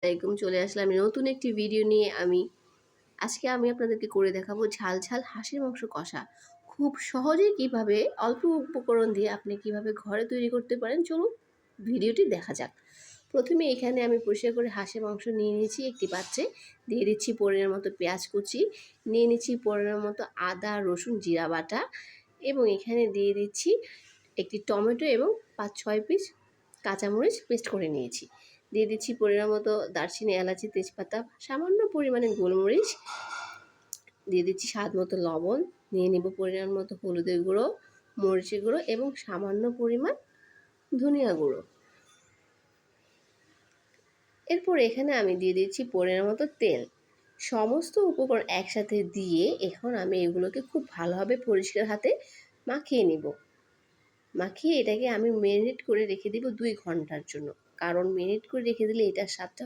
একদম চলে আসলাম নতুন একটি ভিডিও নিয়ে। আজকে আপনাদেরকে করে দেখাবো ঝাল ঝাল হাঁসের মাংস কষা। খুব সহজেই কিভাবে অল্প উপকরণ দিয়ে আপনি কিভাবে ঘরে তৈরি করতে পারেন, চলুন ভিডিওটি দেখা যাক। প্রথমে এখানে আমি পরিষ্কার করে হাঁসের মাংস নিয়ে নিয়েছি একটি পাত্রে। দিয়ে দিচ্ছি পরিমাণ মতো পেঁয়াজ কুচি, নিয়ে নিচ্ছি পরিমাণ মতো আদা রসুন জিরা বাটা, এবং এখানে দিয়ে দিচ্ছি একটি টমেটো এবং ৫-৬ পিস কাঁচামরিচ পেস্ট করে নিয়েছি। দিয়ে দিচ্ছি পরিমাণ মতো দারচিনি এলাচি তেজপাতা, সামান্য পরিমাণে গোলমরিচ, দিয়ে দিচ্ছি স্বাদ মতো লবণ, নিয়ে নিব পরিমাণ মতো হলুদের গুঁড়ো, মরিচের গুঁড়ো এবং সামান্য পরিমাণ ধনিয়া গুঁড়ো। এরপর এখানে আমি দিয়ে দিচ্ছি পরিমাণ মতো তেল। সমস্ত উপকরণ একসাথে দিয়ে এখন আমি এগুলোকে খুব ভালোভাবে পরিষ্কার হাতে মাখিয়ে নিব। মাখিয়ে এটাকে আমি ম্যারিনেট করে রেখে দিব ২ ঘন্টার জন্য। কারণ ম্যারিনেট করে রেখে দিলে এটার স্বাদটা